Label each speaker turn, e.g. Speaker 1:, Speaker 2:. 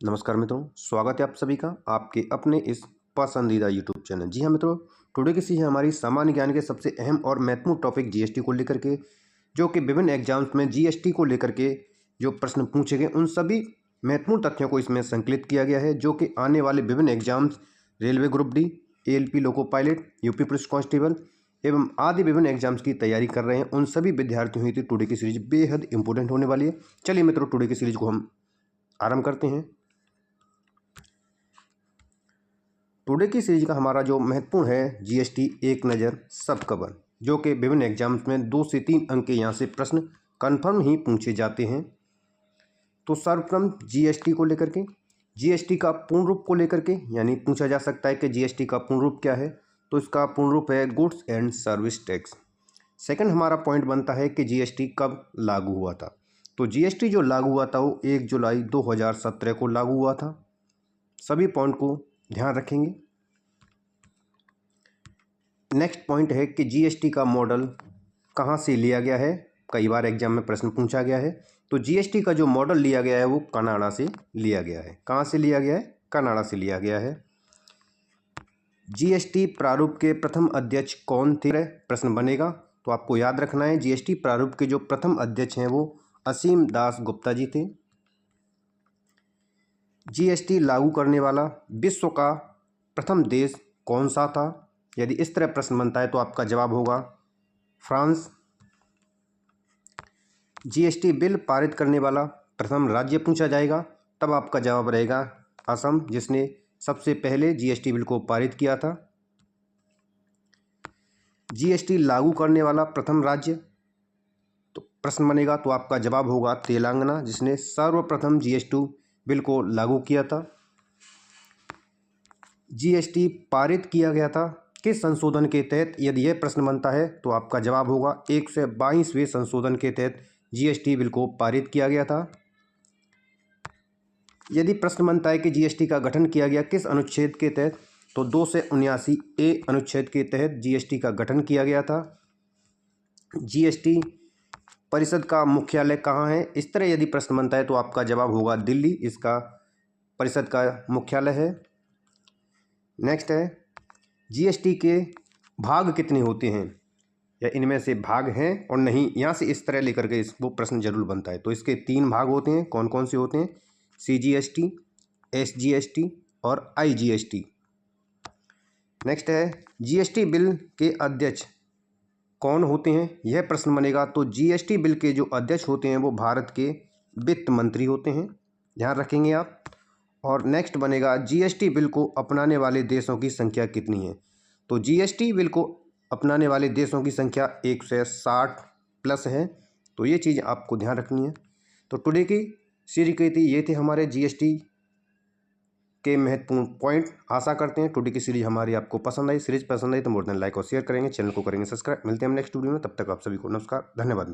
Speaker 1: नमस्कार मित्रों, स्वागत है आप सभी का आपके अपने इस पसंदीदा यूट्यूब चैनल। जी हाँ मित्रों, टुडे की सीरीज हमारी सामान्य ज्ञान के सबसे अहम और महत्वपूर्ण टॉपिक जीएसटी को लेकर के, जो कि विभिन्न एग्जाम्स में जीएसटी को लेकर के जो प्रश्न पूछे गए उन सभी महत्वपूर्ण तथ्यों को इसमें संकलित किया गया है, जो कि आने वाले विभिन्न exams railway group D, ALP loco pilot, UP police constable एवं आदि विभिन्न एग्जाम्स की तैयारी कर रहे हैं उन सभी विद्यार्थियों हेतु टुडे की सीरीज बेहद इंपॉर्टेंट होने वाली है। चलिए मित्रों, टुडे की सीरीज को हम आरंभ करते हैं। टुडे की सीरीज का हमारा जो महत्वपूर्ण है जीएसटी एक नज़र सब कवर, जो कि विभिन्न एग्जाम्स में 2 से 3 अंक के यहाँ से प्रश्न कन्फर्म ही पूछे जाते हैं। तो सर्वप्रथम जीएसटी को लेकर के, जीएसटी का पूर्ण रूप को लेकर के, यानी पूछा जा सकता है कि जीएसटी का पूर्ण रूप क्या है, तो इसका पूर्ण रूप है goods and service tax. Second हमारा पॉइंट बनता है कि जीएसटी कब लागू हुआ था। तो जीएसटी जो लागू हुआ था वो 1 जुलाई 2017 को लागू हुआ था। सभी पॉइंट को ध्यान रखेंगे। नेक्स्ट पॉइंट है कि जीएसटी का मॉडल कहाँ से लिया गया है, कई बार एग्जाम में प्रश्न पूछा गया है। तो जीएसटी का जो मॉडल लिया गया है वो कनाडा से लिया गया है। कहाँ से लिया गया है? कनाडा से लिया गया है। जीएसटी प्रारूप के प्रथम अध्यक्ष कौन थे? प्रश्न बनेगा, तो आपको याद रखना है जीएसटी प्रारूप के जो प्रथम अध्यक्ष हैं वो असीम दास गुप्ता जी थे। जीएसटी लागू करने वाला विश्व का प्रथम देश कौन सा था? यदि इस तरह प्रश्न बनता है तो आपका जवाब होगा फ्रांस। जीएसटी बिल पारित करने वाला प्रथम राज्य पूछा जाएगा, तब आपका जवाब रहेगा असम, जिसने सबसे पहले जीएसटी बिल को पारित किया था। जीएसटी लागू करने वाला प्रथम राज्य, तो प्रश्न बनेगा तो आपका जवाब होगा तेलंगाना, जिसने सर्वप्रथम जीएसटी बिल को लागू किया था। जीएसटी पारित किया गया था किस संशोधन के तहत? यदि यह प्रश्न बनता है तो आपका जवाब होगा 122वें संशोधन के तहत जीएसटी बिल को पारित किया गया था। यदि प्रश्न बनता है कि जीएसटी का गठन किया गया किस अनुच्छेद के तहत, तो 279A अनुच्छेद के तहत जीएसटी का गठन किया गया था। जीएसटी परिषद का मुख्यालय कहाँ है? इस तरह यदि प्रश्न बनता है तो आपका जवाब होगा दिल्ली, इसका परिषद का मुख्यालय है। नेक्स्ट है जीएसटी के भाग कितने होते हैं, या इनमें से भाग हैं और नहीं, यहाँ से इस तरह लेकर के वो प्रश्न जरूर बनता है। तो इसके 3 भाग होते हैं। कौन कौन से होते हैं? सीजीएसटी, एसजीएसटी और आईजीएसटी। नेक्स्ट है जीएसटी बिल के अध्यक्ष कौन होते हैं? यह प्रश्न बनेगा तो जीएसटी बिल के जो अध्यक्ष होते हैं वो भारत के वित्त मंत्री होते हैं, ध्यान रखेंगे आप। और नेक्स्ट बनेगा जीएसटी बिल को अपनाने वाले देशों की संख्या कितनी है? तो जीएसटी बिल को अपनाने वाले देशों की संख्या 160 प्लस है, तो ये चीज़ आपको ध्यान रखनी है। तो टुडे की सीरीज के थी, ये थे हमारे जीएसटी के महत्वपूर्ण पॉइंट। आशा करते हैं टुडे की सीरीज हमारी आपको पसंद आई। सीरीज पसंद आई तो मोर देन लाइक और शेयर करेंगे, चैनल को करेंगे सब्सक्राइब। मिलते हैं हम नेक्स्ट वीडियो में, तब तक आप सभी को नमस्कार, धन्यवाद।